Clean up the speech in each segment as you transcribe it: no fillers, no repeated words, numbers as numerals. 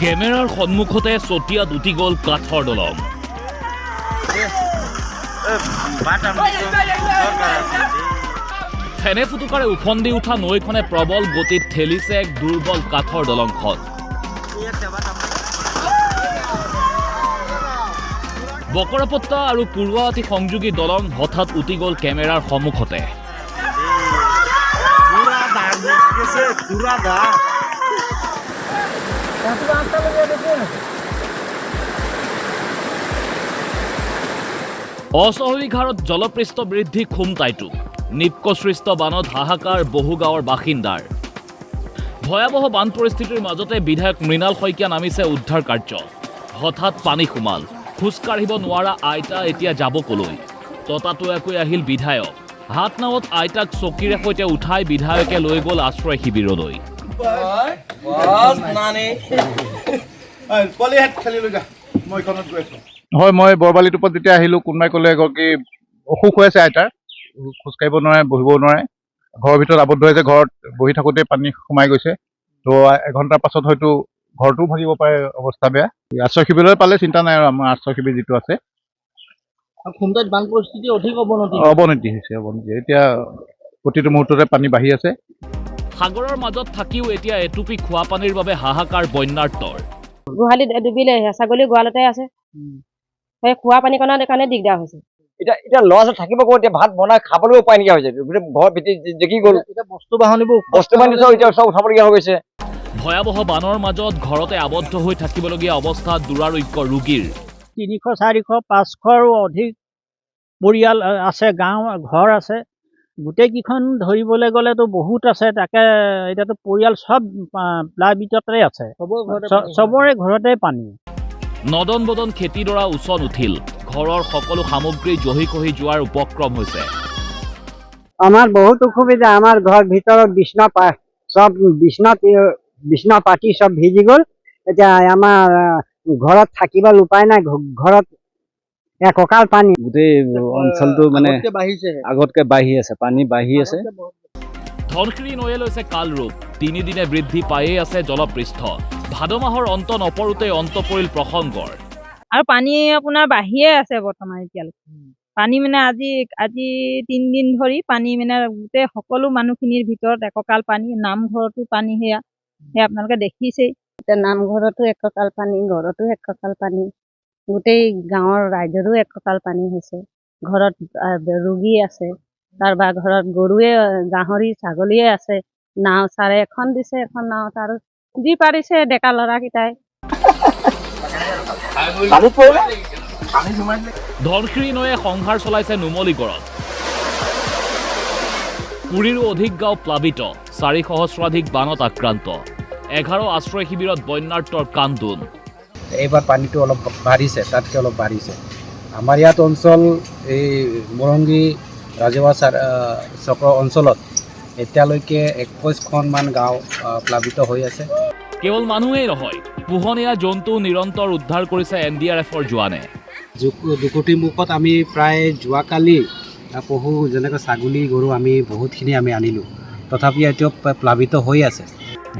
কেমেৰাৰ সন্মুখতে চতিয়াত উটি গ'ল কাঠৰ দলং। ফেনে ফুটুকাৰে উফন্দি উঠা নৈখনে প্ৰবল গতিত ঠেলিছে এক দুৰ্বল কাঠৰ দলংখন। বকৰাপট্টা আৰু কুৰুৱাহাটী সংযোগী দলং হঠাৎ উটি গ'ল কেমেৰাৰ সন্মুখতে। অস্বাভাৱিক হাৰত জলপৃষ্ঠ বৃদ্ধি খুমটাইটো। নিপকসৃষ্ট বানত হাহাকাৰ বহু গাঁৱৰ বাসিন্দাৰ। ভয়াৱহ বান পৰিস্থিতিৰ মাজতে বিধায়ক মৃণাল শইকীয়া নামিছে উদ্ধাৰ কাৰ্য। হঠাৎ পানী সোমাল। খোজকাঢ়িব নোৱাৰা আইতা এতিয়া যাব কলৈ? ততাতৈয়াকৈ আহিল বিধায়ক। হাত নাৱত আইতাক চকীৰে সৈতে উঠাই বিধায়কে লৈ গ'ল আশ্ৰয় শিবিৰলৈ। হয়, মই বৰবালি টোপত যেতিয়া আহিলোঁ, কোনোবাই ক'লে এগৰাকী অসুখ হৈ আছে আইতাৰ, খোজকাঢ়িব নোৱাৰে, বহিব নোৱাৰে, ঘৰৰ ভিতৰত আবদ্ধ হৈছে। ঘৰত বহি থাকোঁতে পানী সোমাই গৈছে। তো এঘণ্টাৰ পাছত হয়তো ঘৰটোও ভাগিব পাৰে, অৱস্থা বেয়া। আশ্ৰয় শিবিৰলৈ পালে চিন্তা নাই আৰু আমাৰ আশ্ৰয় শিবিৰ যিটো আছে। খুমটাইত বান পৰিস্থিতি অধিক অৱনতি হৈছে। এতিয়া প্ৰতিটো মুহূৰ্ততে পানী বাঢ়ি আছে। সাগৰৰ মাজত থাকিও এতিয়া এটুপি খোৱা পানীৰ বাবে হাহাকাৰ বন্যাৰ্তৰ। গোহালিত ডুবিলে, ছাগলী গোৱালতে আছে। সেই খোৱা পানী কাৰণে দিগদাৰ হৈছে। এতিয়া ল'ৰা ছোৱালী থাকিব ক'ত? এতিয়া ভাত বনাই খাবলৈও উপায় নাইকিয়া হৈছে। গোটেই ঘৰ দেখি গ'ল। বস্তু বাহানি এতিয়া চব উঠাবলগীয়া হৈ গৈছে। ভয়াৱহ বানৰ মাজত ঘৰতে আবদ্ধ হৈ থাকিবলগীয়া অৱস্থাত দুৰাৰোগ্য ৰোগীৰ। 300, 400, 500ৰো অধিক পৰিয়াল আছে, গাঁও ঘৰ আছে। গোটেইকেইখন ধৰিবলৈ গ'লেতো বহুত আছে। তাকে এতিয়াতো পৰিয়াল চব প্লাবিততে আছে। চবৰে ঘৰতে পানী। নদন বদন খেতিডৰা উচন উঠিল। ঘৰৰ সকলো সামগ্ৰী জহি কহি যোৱাৰ উপক্ৰম হৈছে। আমাৰ বহুত অসুবিধা। আমাৰ ঘৰ ভিতৰত বিছনা পাতি চব ভিজি গ'ল। এতিয়া আমাৰ ঘৰত থাকিবলৈ উপায় নাই। ঘৰত এককাল পানী। গোটেই অঞ্চলটো মানে আগতকে বাঢ়ি আছে, পানী বাঢ়ি আছে। ধনশিৰি নৈয়ে লৈছে কাল ৰূপ। 3 দিনে বৃদ্ধি পায়েই আছে জলপৃষ্ঠ। ভাদ মাহৰ অন্ত নপৰোতেই অন্ত পৰিল প্ৰসংগৰ। আৰু পানী আপোনাৰ বাঢ়িয়ে আছে বৰ্তমান এতিয়ালৈকে। পানী মানে আজি 3 দিন ধৰি পানী মানে গোটেই সকলো মানুহখিনিৰ ভিতৰত এককাল পানী। নামঘৰতো পানী, সেয়া আপোনালোকে দেখিছেই। এতিয়া নামঘৰতো এককাল পানী, ঘৰতো এককাল পানী, গোটেই গাঁৱৰ ৰাইজৰো এককাল পানী হৈছে। ঘৰত ৰোগী আছে, কাৰোবাৰ ঘৰত গৰুৱে, গাহৰি, ছাগলীয়ে আছে। নাও চাৰে এখন দিছে, এখন নাৱত আৰু যি পাৰিছে ডেকা ল'ৰাকেইটাই। ধনশিৰি নৈয়ে সংহাৰ চলাইছে নুমলীগড়ত। পুৰীৰো অধিক গাঁও প্লাবিত। 4 সহস্ৰাধিক বানত আক্ৰান্ত। 11 আশ্ৰয় শিবিৰত বন্যাৰ্তৰ কান্দোন। এইবাৰ পানীটো অলপ বাঢ়িছে, তাতকৈ অলপ বাঢ়িছে। আমাৰ ইয়াত অঞ্চল এই মৰংগী ৰাজহুৱা চক্ৰ অঞ্চলত এতিয়ালৈকে 21খনমান গাঁও প্লাবিত হৈ আছে। কেৱল মানুহেই নহয়, পোহনীয়া জন্তু নিৰন্তৰ উদ্ধাৰ কৰিছে NDRFৰ জোৱানে। জুকুটি মুখত আমি প্ৰায় যোৱাকালি পশু যেনেকৈ ছাগলী, গৰু আমি বহুতখিনি আনিলোঁ। তথাপি এতিয়াও প্লাবিত হৈ আছে।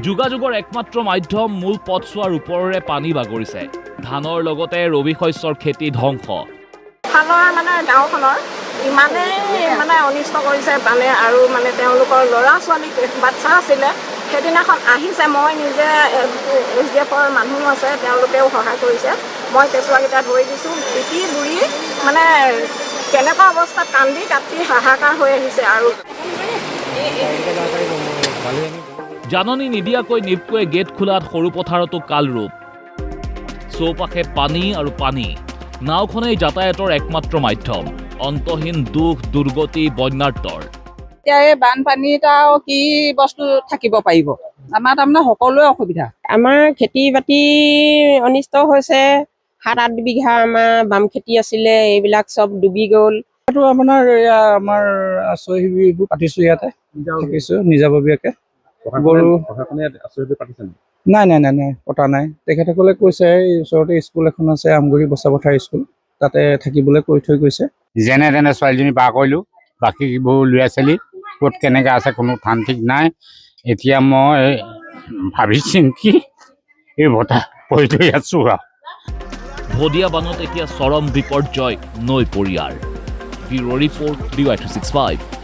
যোগাযোগৰ একমাত্ৰ মাধ্যম মূল পথছোৱাৰ ওপৰেৰে পানী বাগৰিছে। ধানৰ লগতে ৰবি শস্যৰ খেতি ধ্বংস। ফালৰ গাঁওখনৰ ইমানেই অনিষ্ট কৰিছে পানে। আৰু তেওঁলোকৰ ল'ৰা ছোৱালী বাচ্চা আছিলে, সেইদিনাখন আহিছে। মই নিজে SDFৰ মানুহ আছে, তেওঁলোকেও সহায় কৰিছে। মই কেঁচুৱাকেইটা ধৰি দিছোঁ। পিটি বুঢ়ী কেনেকুৱা অৱস্থাত কান্দি কাটি হাহাকাৰ হৈ আহিছে। আৰু জাননী নিদিয়াকৈ নিপকোৱে গেট খোলাত সৰু পথাৰতো কালৰূপ। চৌপাশে পানী আৰু পানী। নাওখনেই যাতায়াতৰ একমাত্ৰ মাধ্যম। অন্তহীন দুখ দুৰ্গতি বন্যাৰ্তৰ। এতিয়া এই বানপানীত আৰু কি বস্তু থাকিব পাৰিব? আমাৰ তাৰমানে সকলোৱে অসুবিধা। আমাৰ খেতি বাতি অনিষ্ট হৈছে। 7-8 বিঘা আমাৰ বাম খেতি আছিলে, এইবিলাক চব ডুবি গ'ল। এইটো আপোনাৰ আমাৰ আশ্ৰয় শিবিৰবোৰ পাতিছোঁ, ইয়াতে থাকিছোঁ নিজাববীয়াকৈ। নাই পতা নাই। তেখেতসকলে কৈছে এই ওচৰতে স্কুল এখন আছে, আমগুৰি বচাপথাৰ স্কুল, তাতে থাকিবলৈ কৈ থৈ গৈছে। যেনে তেনে ছোৱালীজনী পাৰ কৰিলোঁ। বাকীবোৰ ল'ৰা ছোৱালী ক'ত কেনেকৈ আছে কোনো ঠান ঠিক নাই এতিয়া মই ভাবি চিন্তি এই বতাহ পৰি থৈ আছোঁ আৰু ভদিয়া বানত এতিয়া চৰম বিপৰ্যয় নৈ পৰিয়াৰ। Bureau report DY365।